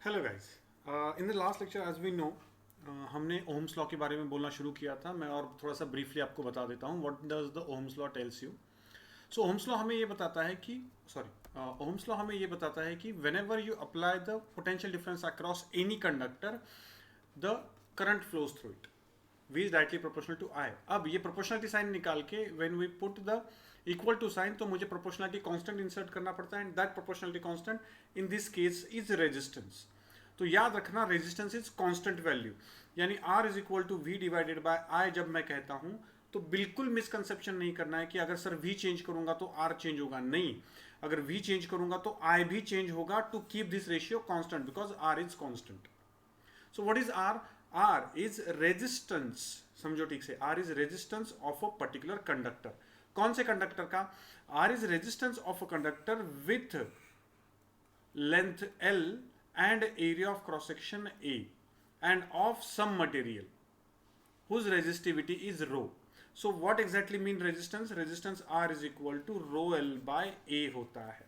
Hello guys. In the last lecture as we know हमने Ohm's law के बारे में बोलना शुरू किया था। मैं और थोड़ा सा ब्रीफली आपको बता देता हूँ what does the Ohm's law tells you. So Ohm's law हमें ये बताता है कि ओम्स लॉ हमें ये बताता है कि when ever you apply the potential difference across any conductor the current flows through it v is directly proportional to I। अब ये प्रोपोर्शनलिटी साइन निकाल के when we put the equal to sign तो मुझे प्रोपोर्शनलिटी कांस्टेंट इंसर्ट करना पड़ता है and that proportionality constant in this case is resistance. तो याद रखना रेजिस्टेंस इज कांस्टेंट वैल्यू, यानी R is equal to V divided by I जब मैं कहता हूं तो बिल्कुल मिसकंसेप्शन नहीं करना है कि अगर सर V चेंज करूंगा तो R चेंज होगा। नहीं, अगर V चेंज करूंगा तो I भी चेंज होगा to keep this ratio constant because R is constant. So what is R? R is resistance, समझो ठीक से, R is resistance of a particular conductor। कौन से कंडक्टर का? R is resistance of a conductor with length L and area of cross section A and of some material whose resistivity is rho। So what exactly mean resistance? Resistance R is equal to rho L by A होता है,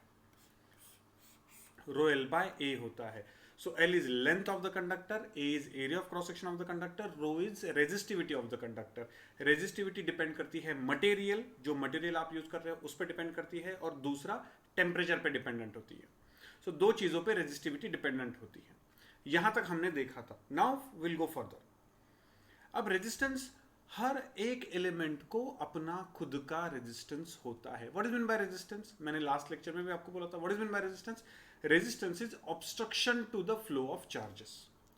rho L by A होता है। So L is length of the conductor, A is area of cross section of the conductor, rho is resistivity of the conductor। resistivity depend करती है material, जो material आप use कर रहे हो उस पर डिपेंड करती है, और दूसरा टेम्परेचर पे डिपेंडेंट होती है। सो दो चीजों पे रेजिस्टिविटी डिपेंडेंट होती है। यहां तक हमने देखा था। Now will go further. अब रेजिस्टेंस, हर एक एलिमेंट को अपना खुद का रेजिस्टेंस होता है। What is mean by resistance? मैंने लास्ट लेक्चर में भी आपको बोला था what is mean by resistance. Resistance is obstruction to the flow of charges.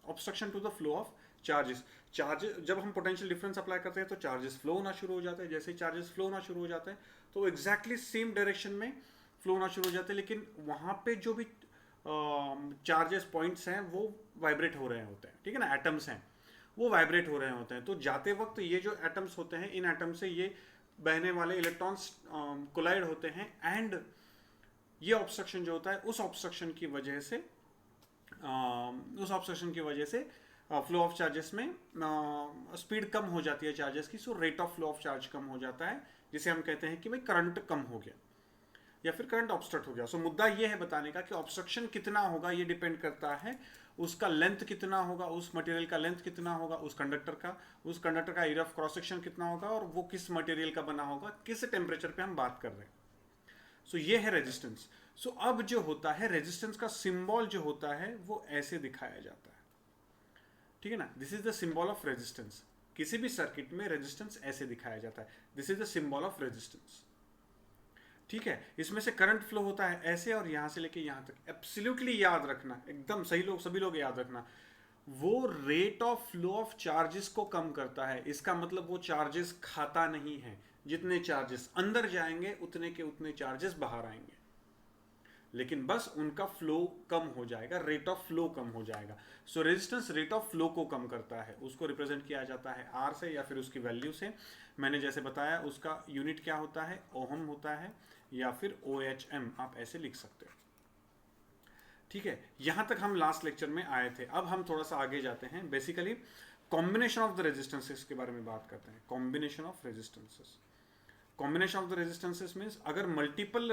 Obstruction to the flow of charges. Charges, जब हम पोटेंशियल डिफरेंस अप्लाई करते हैं तो चार्जेस फ्लो होना शुरू हो जाते हैं। जैसे ही चार्जेस फ्लो होना शुरू हो जाते हैं तो एग्जैक्टली सेम डायरेक्शन में फ्लो होना शुरू हो जाते हैं, लेकिन वहां पे जो भी चार्जेस पॉइंट्स हैं वो वाइब्रेट हो रहे होते हैं, ठीक है ना, एटम्स हैं वो वाइब्रेट हो रहे होते हैं। तो जाते वक्त ये जो एटम्स होते हैं, इन एटम से ये बहने वाले इलेक्ट्रॉन्स कोलाइड होते हैं एंड ये ऑब्स्ट्रक्शन जो होता है उस ऑब्स्ट्रक्शन की वजह से फ्लो ऑफ चार्जेस में स्पीड कम हो जाती है चार्जेस की। So rate of flow of charge कम हो जाता है, जिसे हम कहते हैं कि भाई करंट कम हो गया या फिर करंट ऑब्स्ट्रक्ट हो गया। सो मुद्दा ये है बताने का कि ऑब्स्ट्रक्शन कितना होगा ये डिपेंड करता है उसका लेंथ कितना होगा, उस मटेरियल का लेंथ कितना होगा, उस कंडक्टर का एरिया ऑफ क्रॉस सेक्शन कितना होगा, और वो किस मटेरियल का बना होगा, किस टेम्परेचर पे हम बात कर रहे हैं। सो ये है रेजिस्टेंस। सो अब जो होता है रेजिस्टेंस का सिंबल जो होता है वो ऐसे दिखाया जाता है, ठीक है ना। This is the symbol of resistance. किसी भी सर्किट में रेजिस्टेंस ऐसे दिखाया जाता है, this is the symbol of resistance, ठीक है। इसमें से करंट फ्लो होता है ऐसे और यहां से लेके यहां तक। एब्सोल्युटली याद रखना, एकदम सही लोग, सभी लोग याद रखना, वो rate of flow of charges को कम करता है। इसका मतलब वो चार्जेस खाता नहीं है, जितने चार्जेस अंदर जाएंगे उतने के उतने चार्जेस बाहर आएंगे, लेकिन बस उनका फ्लो कम हो जाएगा, रेट ऑफ फ्लो कम हो जाएगा। सो रेजिस्टेंस रेट ऑफ फ्लो को कम करता है, उसको रिप्रेजेंट किया जाता है आर से या फिर उसकी वैल्यू से। मैंने जैसे बताया उसका यूनिट क्या होता है, ओहम होता है या फिर OHM, आप ऐसे लिख सकते हो, ठीक है। यहां तक हम लास्ट लेक्चर में आए थे। अब हम थोड़ा सा आगे जाते हैं, basically combination of the resistances के बारे में बात करते हैं। Combination of resistances, combination of the resistances means अगर मल्टीपल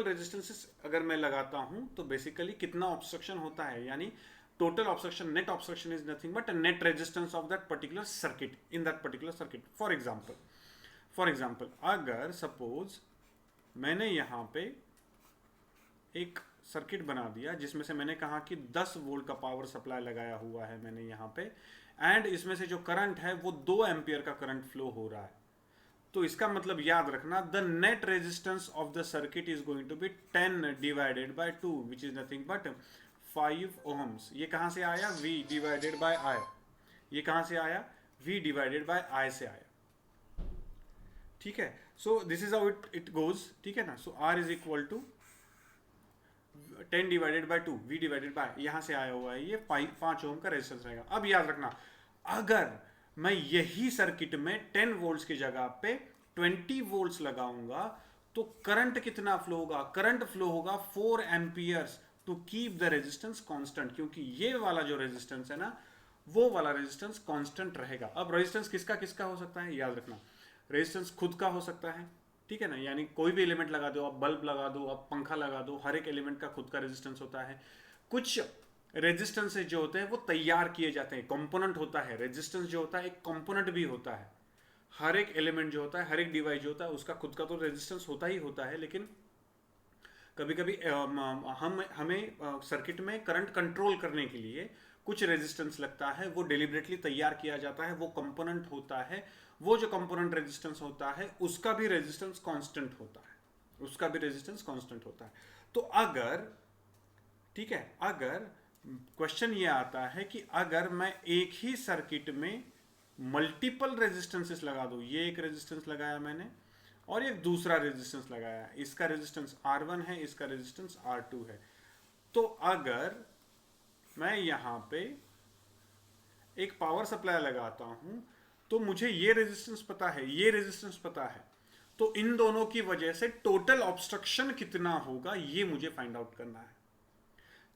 रेजिस्टेंसेस अगर मैं लगाता हूं तो बेसिकली कितना ऑब्स्ट्रक्शन होता है, यानी total obstruction, net obstruction is nothing but net resistance of that particular circuit in that particular circuit. For example अगर सपोज मैंने यहां पे एक सर्किट बना दिया जिसमें से मैंने कहा कि 10 वोल्ट का पावर सप्लाई लगाया हुआ है मैंने यहाँ पे, एंड इसमें से जो करंट है वो 2 एम्पियर का करंट फ्लो हो रहा है, तो इसका मतलब याद रखना the net resistance of the circuit is going to be 10 divided by 2 which is nothing but 5 ohms. ये कहां से आया? V divided by I। ये कहां से आया? V डिवाइडेड बाय I से आया, ठीक है। So this is how it goes, ठीक है ना। सो R is equal to 10 divided by 2 V divided by, यहां से आया हुआ है ये 5 ओम का रेजिस्टेंस रहेगा। अब याद रखना अगर मैं यही सर्किट में 10 वोल्ट्स की जगह पे 20 वोल्ट्स लगाऊंगा तो करंट कितना फ्लो होगा? करंट फ्लो होगा 4 amperes to keep the resistance constant, क्योंकि ये वाला जो रेजिस्टेंस है ना वो वाला रेजिस्टेंस कांस्टेंट रहेगा। अब रेजिस्टेंस किसका किसका हो सकता है याद रखना, रेजिस्टेंस खुद का हो सकता है, ठीक है ना, यानी कोई भी एलिमेंट लगा दो, आप बल्ब लगा दो, आप पंखा लगा दो, हर एक एलिमेंट का खुद का रेजिस्टेंस होता है। कुछ रेजिस्टेंसेज जो होते हैं वो तैयार किए जाते हैं, कंपोनेंट होता है। रेजिस्टेंस जो होता है एक कंपोनेंट भी होता है। हर एक एलिमेंट जो होता है, हर एक डिवाइस जो होता है, उसका खुद का तो रेजिस्टेंस होता ही होता है, लेकिन कभी कभी हमें सर्किट में करंट कंट्रोल करने के लिए कुछ रेजिस्टेंस लगता है, वो डेलिबरेटली तैयार किया जाता है, वो कंपोनेंट होता है। वो जो कंपोनेंट रेजिस्टेंस होता है उसका भी रेजिस्टेंस कांस्टेंट होता है, उसका भी रेजिस्टेंस कांस्टेंट होता है। तो अगर, ठीक है, अगर क्वेश्चन ये आता है कि अगर मैं एक ही सर्किट में मल्टीपल रेजिस्टेंसेस लगा दूं, ये एक रेजिस्टेंस लगाया मैंने और एक दूसरा रेजिस्टेंस लगाया, इसका रेजिस्टेंस R1 है, इसका रेजिस्टेंस R2 है, तो अगर मैं यहां पे एक पावर सप्लाई लगाता हूं तो मुझे ये रेजिस्टेंस पता है, ये रेजिस्टेंस पता है, तो इन दोनों की वजह से टोटल ऑब्स्ट्रक्शन कितना होगा ये मुझे फाइंड आउट करना है।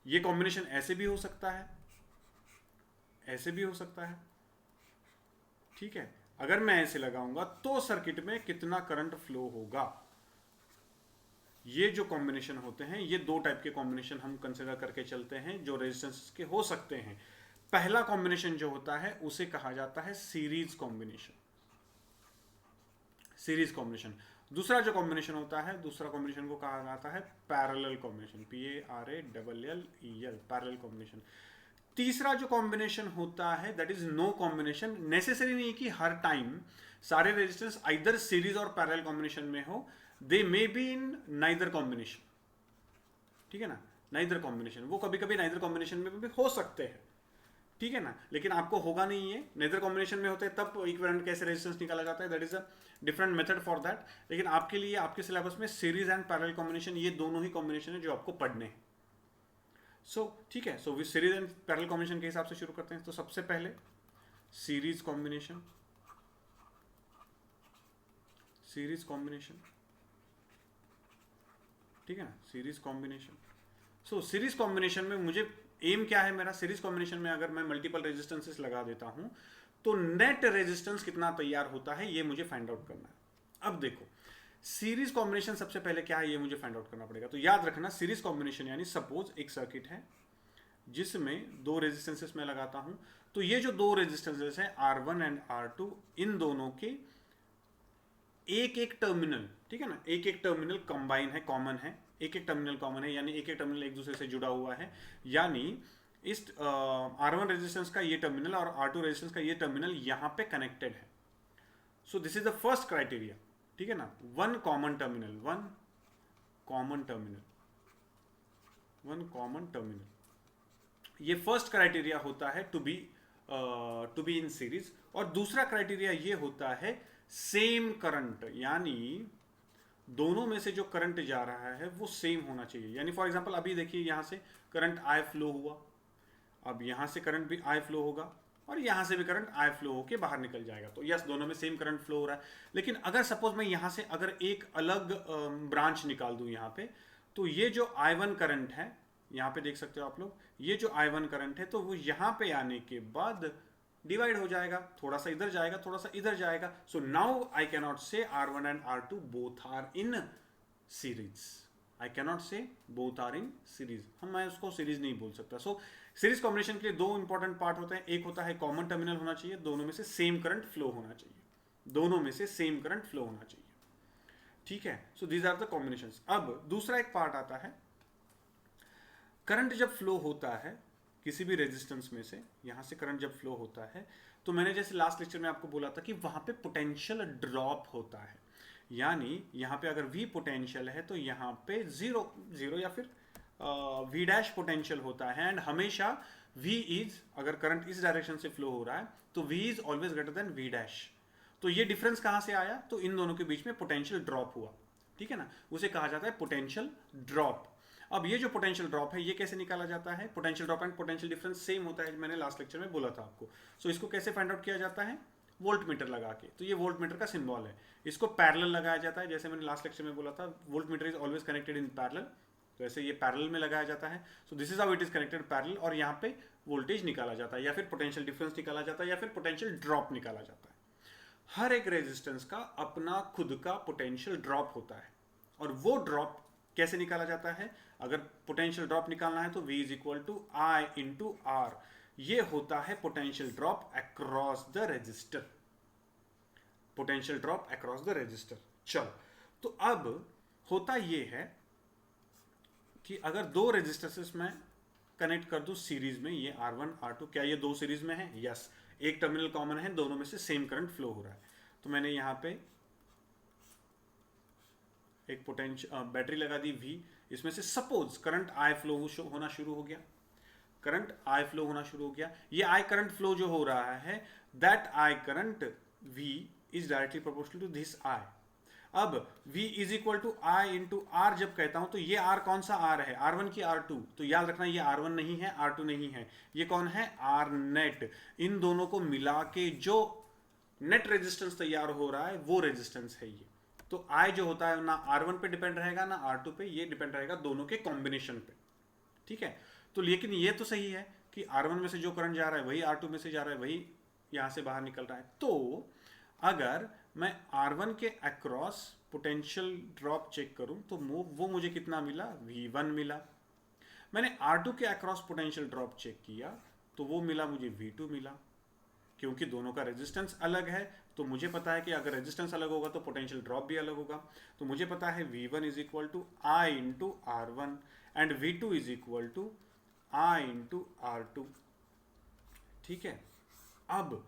ये कॉम्बिनेशन ऐसे भी हो सकता है, ऐसे भी हो सकता है, ठीक है। अगर मैं ऐसे लगाऊंगा तो सर्किट में कितना करंट फ्लो होगा। ये जो कॉम्बिनेशन होते हैं, ये दो टाइप के कॉम्बिनेशन हम कंसिडर करके चलते हैं जो रेजिस्टेंस के हो सकते हैं। पहला कॉम्बिनेशन जो होता है उसे कहा जाता है सीरीज कॉम्बिनेशन, सीरीज कॉम्बिनेशन। दूसरा जो कॉम्बिनेशन होता है, दूसरा कॉम्बिनेशन को कहा जाता है parallel combination, PARALLEL, parallel combination. तीसरा जो कॉम्बिनेशन होता है that is no combination. Necessary नहीं कि हर टाइम सारे रेजिस्टेंस आइदर सीरीज और पैरेलल कॉम्बिनेशन में हो, they may be in neither combination, ठीक है ना, नाइदर कॉम्बिनेशन। वो कभी कभी नाइदर कॉम्बिनेशन में भी हो सकते हैं, ठीक है ना, लेकिन आपको होगा नहीं है। नेदर कॉम्बिनेशन में होते हैं तब इक्विवेलेंट कैसे रेजिस्टेंस निकाला जाता है, that is a different method for that. लेकिन आपके लिए आपके सिलेबस में सीरीज एंड पैरेलल कॉम्बिनेशन ये दोनों ही कॉम्बिनेशन है जो आपको पढ़ने हैं। सो ठीक है, सो सीरीज एंड पैरेलल कॉम्बिनेशन के हिसाब से शुरू करते हैं। तो सबसे पहले सीरीज कॉम्बिनेशन, सीरीज कॉम्बिनेशन, ठीक है ना, सीरीज कॉम्बिनेशन। सो सीरीज कॉम्बिनेशन में मुझे एम क्या है मेरा, सीरीज कॉम्बिनेशन में अगर मैं मल्टीपल रेजिस्टेंसेस लगा देता हूं तो नेट रेजिस्टेंस कितना तैयार होता है ये मुझे फाइंड आउट करना है। अब देखो सीरीज कॉम्बिनेशन सबसे पहले क्या है ये मुझे फाइंड आउट करना पड़ेगा। तो याद रखना सीरीज कॉम्बिनेशन यानी सपोज एक सर्किट है जिसमें दो रेजिस्टेंसेस मैं लगाता हूं, तो ये जो दो रेजिस्टेंसेस हैं R1 एंड R2, इन दोनों के एक एक टर्मिनल, ठीक है ना, एक एक टर्मिनल कंबाइन है, कॉमन है, एक एक टर्मिनल कॉमन है, यानी एक एक टर्मिनल एक दूसरे से जुड़ा हुआ है। यानी इस R1 रेजिस्टेंस का ये टर्मिनल और R2 रेजिस्टेंस का ये टर्मिनल यहां पे कनेक्टेड है। So this is the first criteria, ठीक है ना, one common terminal, one common terminal, one common terminal. ये फर्स्ट क्राइटेरिया होता है टू बी इन सीरीज। और दूसरा क्राइटेरिया ये होता है सेम करंट, यानी दोनों में से जो करंट जा रहा है वो सेम होना चाहिए। यानी फॉर एग्जांपल अभी देखिए यहां से करंट I फ्लो हुआ, अब यहां से करंट भी I फ्लो होगा और यहां से भी करंट I फ्लो होके बाहर निकल जाएगा। तो यस, दोनों में सेम करंट फ्लो हो रहा है। लेकिन अगर सपोज मैं यहां से अगर एक अलग ब्रांच निकाल दूं यहां पे, तो ये जो I1 करंट है, यहां पे देख सकते हो आप लोग, ये जो I1 करंट है तो वो यहां पे आने के बाद डिवाइड हो जाएगा, थोड़ा सा इधर जाएगा, थोड़ा सा इधर जाएगा। So now I can not say R1 and R2 both are in series, I can not say both are in series, मैं उसको सीरीज नहीं बोल सकता। सो सीरीज कॉम्बिनेशन के लिए दो इंपॉर्टेंट पार्ट होते हैं, एक होता है कॉमन टर्मिनल होना चाहिए, दोनों में से सेम करंट फ्लो होना चाहिए, दोनों में से सेम करंट फ्लो होना चाहिए, ठीक है। So these are the combinations. अब दूसरा एक पार्ट आता है, करंट जब फ्लो होता है किसी भी रेजिस्टेंस में से, यहां से करंट जब फ्लो होता है तो मैंने जैसे लास्ट लेक्चर में आपको बोला था कि वहां पे पोटेंशियल ड्रॉप होता है। यानी यहां पे अगर V पोटेंशियल है तो यहां पे जीरो या फिर V डैश पोटेंशियल होता है। एंड हमेशा V इज, अगर करंट इस डायरेक्शन से फ्लो हो रहा है तो V is always greater than V dash. तो ये डिफरेंस कहां से आया, तो इन दोनों के बीच में पोटेंशियल ड्रॉप हुआ, ठीक है ना, उसे कहा जाता है पोटेंशियल ड्रॉप। अब ये जो पोटेंशियल ड्रॉप है ये कैसे निकाला जाता है, potential drop and potential difference same होता है, मैंने लास्ट लेक्चर में बोला था आपको। सो इसको कैसे फाइंड आउट किया जाता है, वोल्ट मीटर लगा के। तो ये वोल्ट मीटर का सिंबल है, इसको पैरेलल लगाया जाता है, जैसे मैंने लास्ट लेक्चर में बोला था volt meter is always connected in parallel, तो ऐसे ये पैरेलल में लगाया जाता है। So this is how it is connected parallel, और यहाँ पे वोल्टेज निकाला जाता है या फिर पोटेंशियल डिफरेंस निकाला जाता है या फिर पोटेंशियल ड्रॉप निकाला जाता है। हर एक रेजिस्टेंस का अपना खुद का पोटेंशियल ड्रॉप होता है, और वो ड्रॉप कैसे निकाला जाता है? अगर पोटेंशियल ड्रॉप निकालना है तो V is equal to I into R, ये होता है potential drop across the resistor, potential drop across the resistor. चल, तो अब होता ये है कि अगर दो रेजिस्टेंसेस में कनेक्ट कर दूं सीरीज में, ये R1 R2, क्या ये दो सीरीज में है? यस। एक टर्मिनल कॉमन है, दोनों में से सेम करंट फ्लो हो रहा है। तो मैंने यहां पे एक पोटेंशियल बैटरी लगा दी V, इसमें से सपोज करंट I फ्लो होना शुरू हो गया, करंट I फ्लो होना शुरू हो गया। ये I करंट फ्लो जो हो रहा है, that I current V is directly proportional to this I। अब V is equal to I into R जब कहता हूं तो ये R कौन सा R है? R1 की R2? तो याद रखना ये R1 नहीं है, R2 नहीं है, ये कौन है? R net. इन दोनों को मिला के जो नेट रेजिस्टेंस तैयार हो रहा है वो रेजिस्टेंस है ये। तो I जो होता है ना R1 पे डिपेंड रहेगा ना R2 पे, ये डिपेंड रहेगा दोनों के कॉम्बिनेशन पे। ठीक है, तो लेकिन ये तो सही है कि R1 में से जो करंट जा रहा है वही R2 में से जा रहा है, वही यहां से बाहर निकल रहा है। तो अगर मैं R1 के अक्रॉस पोटेंशियल ड्रॉप चेक करूं तो वो मुझे कितना मिला? V1 मिला। मैंने R2 के अक्रॉस पोटेंशियल ड्रॉप चेक किया तो वो मिला मुझे V2 मिला। क्योंकि दोनों का रेजिस्टेंस अलग है तो मुझे पता है कि अगर रेजिस्टेंस अलग होगा तो पोटेंशियल ड्रॉप भी अलग होगा। तो मुझे पता है V1 is equal to I into R1 and V2 is equal to I into R2। ठीक है, अब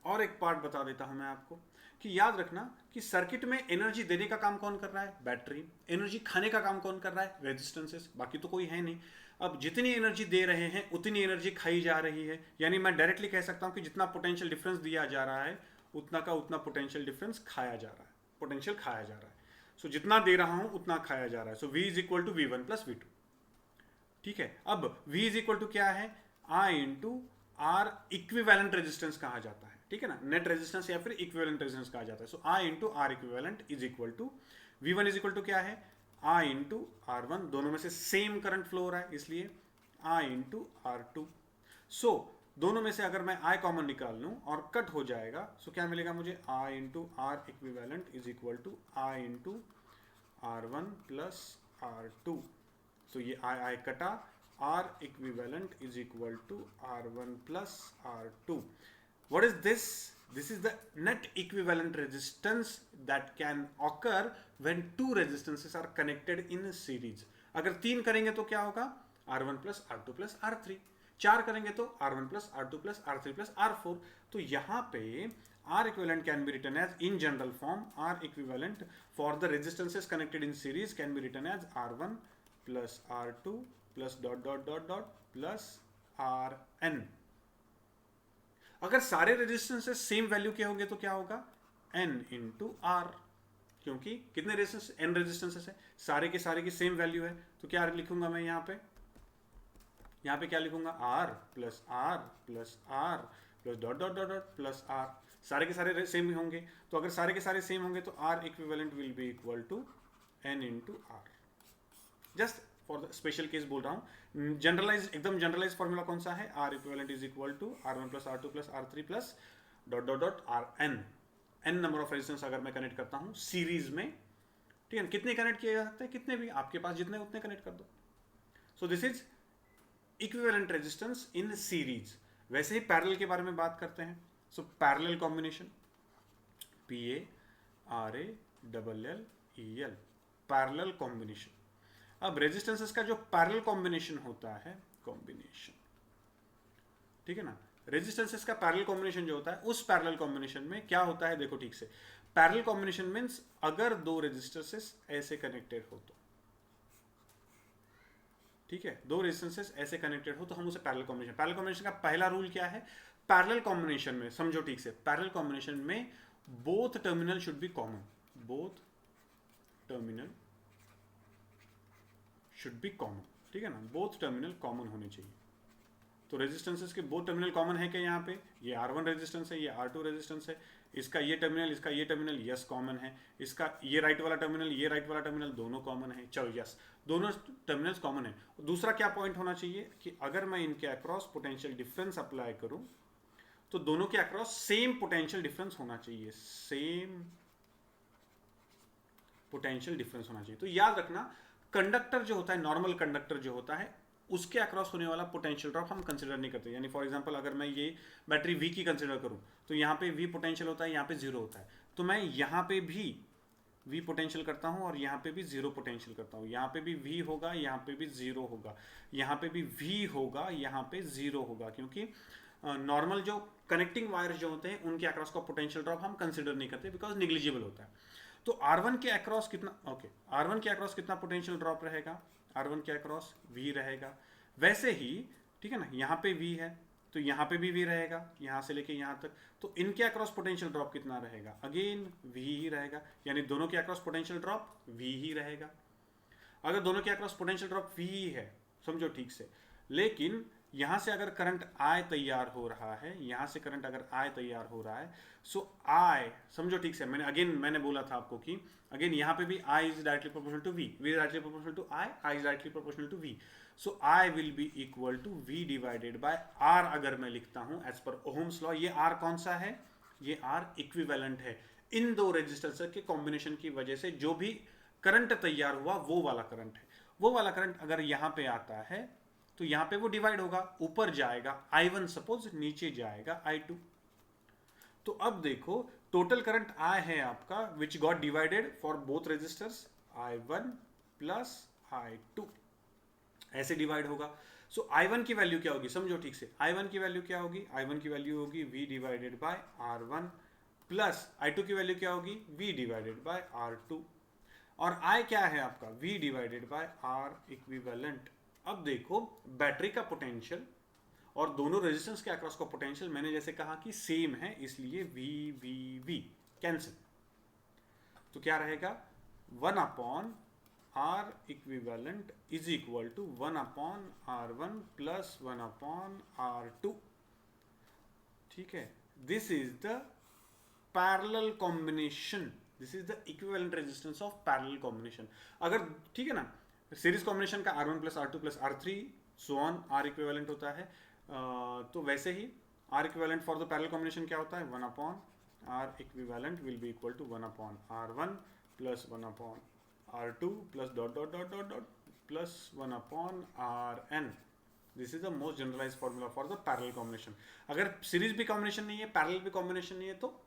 और एक पार्ट बता देता हूं मैं आपको कि याद रखना कि सर्किट में एनर्जी देने का काम कौन कर रहा है? बैटरी। एनर्जी खाने का काम कौन कर रहा है? रेजिस्टेंसेस। बाकी तो कोई है नहीं। अब जितनी एनर्जी दे रहे हैं उतनी एनर्जी खाई जा रही है, यानी मैं डायरेक्टली कह सकता हूं कि जितना पोटेंशियल डिफरेंस दिया जा रहा है उतना का उतना पोटेंशियल डिफरेंस खाया जा रहा है, पोटेंशियल खाया जा रहा है। सो जितना दे रहा हूं उतना खाया जा रहा है। So V is equal to V1 plus V2। ठीक है, अब V इज इक्वल टू क्या है? I into R equivalent resistance कहा जाता है। ठीक है ना, नेट रेजिस्टेंस या फिर इक्विवेलेंट रेजिस्टेंस कहा जाता है। So I into R equivalent is equal to V1 is equal to क्या है? I इंटू R1, दोनों में से सेम करंट फ्लो हो रहा है इसलिए I इंटू R2। सो दोनों में से अगर मैं I कॉमन निकाल लूं और कट हो जाएगा, सो क्या मिलेगा मुझे? I into R equivalent is equal to I into R1 plus R2। तो ये I कटा, R equivalent is equal to R1 plus R2. What is this? This is the net equivalent resistance that can occur when two resistances are connected in series. अगर 3 करेंगे तो क्या होगा? R1 plus R2 plus R3। 4 करेंगे तो R1 plus R2 plus R3 plus R4। तो यहाँ पे R equivalent can be written as, in general form, R equivalent for the resistances connected in series can be written as R1 plus R2 plus dot dot dot dot plus Rn। अगर सारे resistances same value के होंगे तो क्या होगा? N into R, क्योंकि कितने resistance? N resistances है, सारे के सेम वैल्यू है। तो क्या लिखूंगा मैं यहाँ पे क्या लिखूंगा? R plus R plus R plus dot dot dot dot plus R। सारे के सारे सेम होंगे, तो अगर सारे के सारे सेम होंगे तो R equivalent will be equal to N into R। Just for the special case बोल रहा हूं। जनरलाइज, एकदम जनरलाइज फॉर्मूला कौन सा है? R equivalent is equal to R1 plus R2 plus R3 plus dot dot dot Rn। n number of resistance अगर मैं connect करता हूं सीरीज में, ठीक है, कितने कनेक्ट किए जा सकते हैं? कितने भी, आपके पास जितने उतने कनेक्ट कर दो। सो this is equivalent resistance in series. वैसे ही पैरेलल के बारे में बात करते हैं। So parallel combination, PARALLEL, parallel combination. अब रेजिस्टेंसेस का जो पैरेलल कॉम्बिनेशन होता है, कॉम्बिनेशन, ठीक है ना, रेजिस्टेंसेस का पैरेलल कॉम्बिनेशन जो होता है, उस पैरेलल कॉम्बिनेशन में क्या होता है? देखो ठीक से, पैरेलल कॉम्बिनेशन मींस अगर दो रेजिस्टेंसेस ऐसे कनेक्टेड हो तो, ठीक है, दो रेजिस्टेंसेस ऐसे कनेक्टेड हो तो हम उसे पैरेलल कॉम्बिनेशन। पैरेलल कॉम्बिनेशन का पहला रूल क्या है? पैरेलल कॉम्बिनेशन में, समझो ठीक से, पैरेलल कॉम्बिनेशन में both terminal should be common, both terminal should be common, ठीक है ना, बोथ टर्मिनल कॉमन होने चाहिए। तो रेजिस्टेंसेस के बोथ टर्मिनल कॉमन है क्या? यहाँ पे ये R1 रेजिस्टेंस है, ये R2 रेजिस्टेंस है, इसका ये टर्मिनल, इसका ये टर्मिनल, यस कॉमन है, इसका ये राइट वाला टर्मिनल, ये राइट वाला टर्मिनल, दोनों कॉमन है। चलो यस, दोनों टर्मिनल्स कॉमन है। दूसरा क्या पॉइंट होना चाहिए कि अगर मैं इनके अक्रॉस पोटेंशियल डिफरेंस अप्लाई करूं तो दोनों के अक्रॉस सेम पोटेंशियल डिफरेंस होना चाहिए, सेम पोटेंशियल डिफरेंस होना चाहिए। तो याद रखना, कंडक्टर जो होता है, नॉर्मल कंडक्टर जो होता है, उसके अक्रॉस होने वाला पोटेंशियल ड्रॉप हम कंसिडर नहीं करते। यानी फॉर एग्जांपल अगर मैं ये बैटरी V की कंसिडर करूं, तो यहाँ पे V पोटेंशियल होता है, यहाँ पे 0 होता है, तो मैं यहाँ पे भी V पोटेंशियल करता हूँ और यहाँ पे भी 0 पोटेंशियल करता हूँ। यहाँ पे भी V होगा, यहाँ पे भी 0 होगा, यहाँ पे भी V होगा, यहाँ पे 0 होगा, क्योंकि नॉर्मल जो कनेक्टिंग वायर्स जो होते हैं उनके अक्रॉस का पोटेंशियल ड्रॉप हम कंसिडर नहीं करते, बिकॉज निग्लिजिबल होता है। तो R1 के अक्रॉस कितना, ओके, R1 के अक्रॉस कितना पोटेंशियल ड्रॉप रहेगा, R1 के अक्रॉस V रहेगा। वैसे ही ठीक है ना, यहाँ पे V है तो यहाँ पे भी V रहेगा, यहाँ से लेके यहाँ तक, तो इनके अक्रॉस पोटेंशियल ड्रॉप कितना रहेगा, अगेन V ही रहेगा, यानी दोनों के अक्रॉस पोटेंशियल ड्रॉप V ही रहेगा। अगर दोनों के अक्रॉस पोटेंशियल ड्रॉप V ही है, समझो ठीक से, लेकिन यहाँ से अगर करंट I तैयार हो रहा है, यहाँ से करंट अगर I तैयार हो रहा है, सो I, समझो ठीक से, मैंने बोला था आपको कि अगेन यहाँ पे भी I is directly proportional to V, V is directly proportional to I is directly proportional to V, so I will be equal to V divided by R। अगर मैं लिखता हूँ एज पर ओहम्स लॉ, ये R कौन सा है, ये R equivalent है। इन दो रेजिस्टेंस के कॉम्बिनेशन की वजह से जो भी करंट तैयार हुआ वो वाला करंट है, वो वाला करंट अगर यहाँ पे आता है तो यहाँ पे वो डिवाइड होगा, ऊपर जाएगा I1 सपोज, नीचे जाएगा I2। तो अब देखो टोटल करंट I है आपका which got divided for both resistors, I1 plus I2, ऐसे डिवाइड होगा। सो I1 की वैल्यू क्या होगी, समझो ठीक से, I1 की वैल्यू क्या होगी, I1 की वैल्यू होगी V divided bye R1 plus I2 की वैल्यू क्या होगी, V डिवाइडेड बाय R2, और I क्या है आपका, V divided by R equivalent. अब देखो बैटरी का पोटेंशियल और दोनों रेजिस्टेंस के अक्रॉस का पोटेंशियल मैंने जैसे कहा कि सेम है, इसलिए V कैंसिल, तो क्या रहेगा 1 upon R equivalent is equal to 1 upon R1 plus 1 upon R2। ठीक है, this is the parallel combination, this is the equivalent resistance of parallel combination. अगर ठीक है ना, सीरीज कॉम्बिनेशन का R1 plus R2 plus R3 so on R equivalent होता है, तो वैसे ही R equivalent for the parallel combination क्या होता है, 1 upon R equivalent will be equal to 1 upon R1 plus 1 upon R2 plus dot dot dot dot dot plus 1 upon Rn। This is the most generalised formula for the parallel combination. अगर series भी combination नहीं है, parallel भी combination नहीं है, तो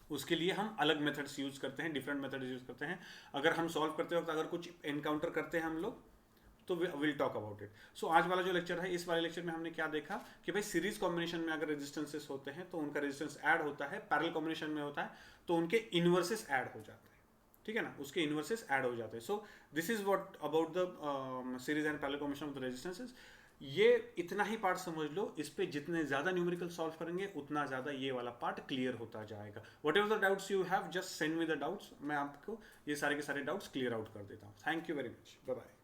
उसके लिए हम अलग मेथड्स यूज करते हैं, डिफरेंट मेथड्स यूज करते हैं। अगर हम सॉल्व करते वक्त अगर कुछ एनकाउंटर करते हैं हम लोग, तो विल टॉक अबाउट इट। सो आज वाला जो लेक्चर है, इस वाले लेक्चर में हमने क्या देखा कि भाई सीरीज कॉम्बिनेशन में अगर रेजिस्टेंसेस होते हैं तो उनका रेजिस्टेंस ऐड होता है, पैरेलल कॉम्बिनेशन में होता है तो उनके इनवर्सेस ऐड हो जाते हैं, ठीक है ना, उसके इनवर्सेस ऐड हो जाते हैं। सो this is what about the series and parallel combination of the resistances. ये इतना ही पार्ट समझ लो, इस पे जितने ज्यादा न्यूमेरिकल सॉल्व करेंगे उतना ज्यादा ये वाला पार्ट क्लियर होता जाएगा। What ever the doubts you have, just send me the doubts, मैं आपको ये सारे के सारे डाउट्स क्लियर आउट कर देता हूँ। Thank you very much, bye bye.